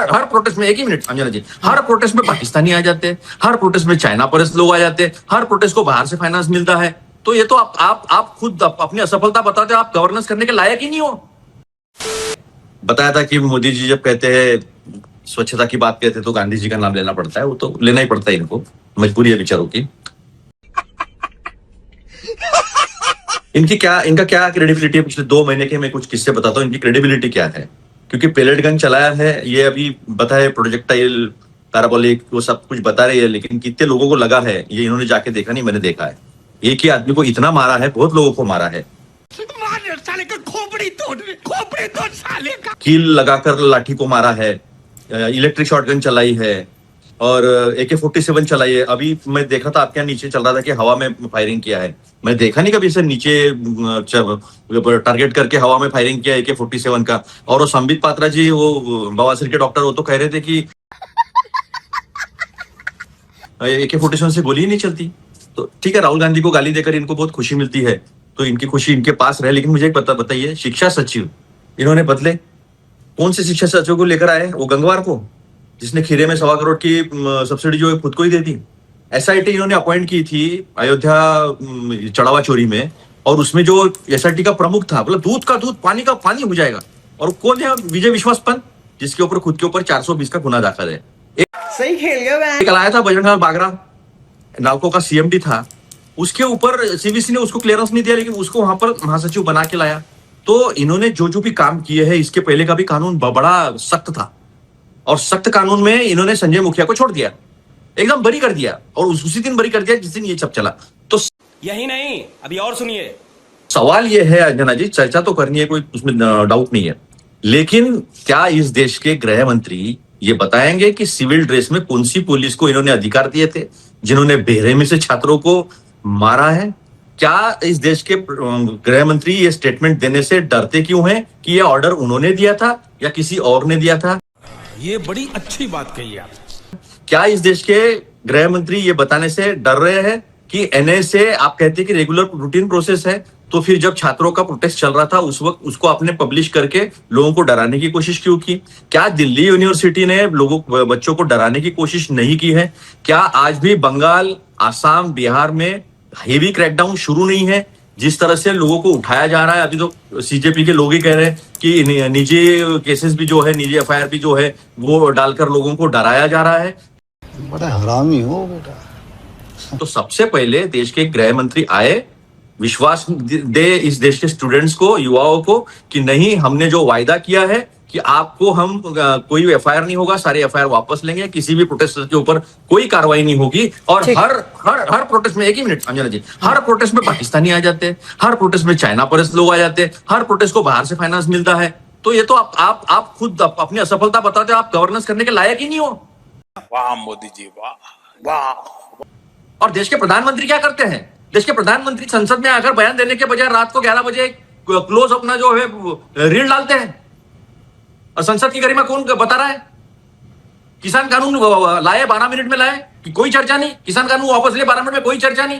हर protest में, एक ही minute Anjana जी, हर protest में पाकिस्तानी आ जाते हैं, हर प्रोटेस्ट में चाइना परस्त लोग आ जाते हैं, हर प्रोटेस्ट को बाहर से फाइनेंस मिलता है। तो ये तो आप खुद अपनी असफलता बताते हो, आप गवर्नेंस करने के लायक ही नहीं हो। बताया था कि मोदी जी जब कहते हैं स्वच्छता की बात कहते हैं तो गांधी जी का नाम लेना पड़ता है, वो तो लेना ही पड़ता है, इनको मजबूरी है बेचारों की। इनका क्या क्रेडिबिलिटी है? पिछले 2 महीने के मैं कुछ किस्से बताता हूँ, इनकी क्रेडिबिलिटी क्या है। क्योंकि पेलेट गन चलाया है, ये अभी बताए प्रोजेक्टाइल पैराबोलिक वो सब कुछ बता रही है, लेकिन कितने लोगों को लगा है ये इन्होंने जाके देखा नहीं, मैंने देखा है। एक ही आदमी को इतना मारा है, बहुत लोगों को मारा है। साले का खोपड़ी तोड़ साले का। कील लगाकर लाठी को मारा है, इलेक्ट्रिक शॉटगन चलाई है और AK-47 चलाई है। अभी मैं देखा था आपके यहाँ नीचे चल रहा था कि हवा में फायरिंग किया है। मैं देखा नहीं कभी इसे नीचे टारगेट करके हवा में फायरिंग किया AK-47 का। और वो संबित पात्रा जी, वो बवासीर के डॉक्टर, वो तो कह रहे थे कि AK-47 से गोली ही नहीं चलती। तो ठीक है, राहुल गांधी को गाली देकर इनको बहुत खुशी मिलती है, तो इनकी खुशी इनके पास रहे। लेकिन मुझे एक बताइए, शिक्षा सचिव इन्होंने बदले, कौन से शिक्षा सचिव को लेकर आए? वो गंगवार को, जिसने खीरे में 1.25 करोड़ की सब्सिडी जो है खुद को ही दे दी। SIT इन्होंने अपॉइंट की थी अयोध्या चढ़ावा चोरी में, और उसमें जो SIT का प्रमुख था, मतलब दूध का दूध पानी का पानी हो जाएगा। और कौन है? विजय विश्वास पंत, जिसके ऊपर खुद के ऊपर 420 का गुना दाखिल है। सही खेल गया। एक लाया था बजरंग बागरा, नालको का CMD था, उसके ऊपर CVC ने उसको क्लियरेंस नहीं दिया, लेकिन उसको वहां पर महासचिव बना के लाया। तो इन्होंने जो भी काम किए हैं, इसके पहले का भी कानून बड़ा सख्त था, और सख्त कानून में इन्होंने संजय मुखिया को छोड़ दिया, एकदम बरी कर दिया, और उसी दिन बरी कर दिया जिस दिन ये सब चला। तो यही नहीं, अभी और सुनिए। सवाल ये है अंजना जी, चर्चा तो करनी है, कोई उसमें डाउट नहीं है, लेकिन क्या इस देश के गृह मंत्री ये बताएंगे कि सिविल ड्रेस में कौन सी पुलिस को इन्होंने अधिकार दिए थे जिन्होंने बेरहमी से छात्रों को मारा है? क्या इस देश के गृह मंत्री ये स्टेटमेंट देने से डरते क्यों हैं कि ये ऑर्डर उन्होंने दिया था या किसी और ने दिया था? ये बड़ी अच्छी बात कही आप। क्या इस देश के गृह मंत्री ये बताने से डर रहे हैं कि NSA, आप कहते हैं कि रेगुलर रूटीन प्रोसेस है, तो फिर जब छात्रों का प्रोटेस्ट चल रहा था उस वक्त उसको आपने पब्लिश करके लोगों को डराने की कोशिश क्यों की? क्या दिल्ली यूनिवर्सिटी ने बच्चों को डराने की कोशिश नहीं की है? क्या आज भी बंगाल, आसाम, बिहार में हेवी क्रैकडाउन शुरू नहीं है? जिस तरह से लोगों को उठाया जा रहा है, अभी तो CJP के लोग ही कह रहे हैं कि निजी केसेस भी जो है, निजी FIR भी जो है, वो डालकर लोगों को डराया जा रहा है। बड़ा हरामी हो बेटा। तो सबसे पहले देश के गृह मंत्री आए, विश्वास दे इस देश के स्टूडेंट्स को, युवाओं को, कि नहीं, हमने जो वायदा किया है कि आपको हम कोई FIR नहीं होगा, सारे FIR वापस लेंगे, किसी भी प्रोटेस्टर के ऊपर कोई कार्रवाई नहीं होगी। और हर प्रोटेस्ट में, एक ही मिनट अंजना जी, हर प्रोटेस्ट में पाकिस्तानी आ जाते हैं, हर प्रोटेस्ट में चाइना परस्त लोग आ जाते हैं, हर प्रोटेस्ट को बाहर से फाइनेंस मिलता है। तो ये तो आप खुद अपनी असफलता बताते हो, आप गवर्नेंस करने के लायक ही नहीं हो। वाह मोदी जी, वाह वाह। और देश के प्रधानमंत्री क्या करते हैं? देश के प्रधानमंत्री संसद में आकर बयान देने के बजाय रात को 11 बजे क्लोज अपना जो है रील डालते हैं। और संसद की गरिमा कौन बता रहा है? किसान कानून लाए, 12 मिनट में लाए, कोई चर्चा नहीं। किसान कानून वापस ले, 12 मिनट में कोई चर्चा नहीं।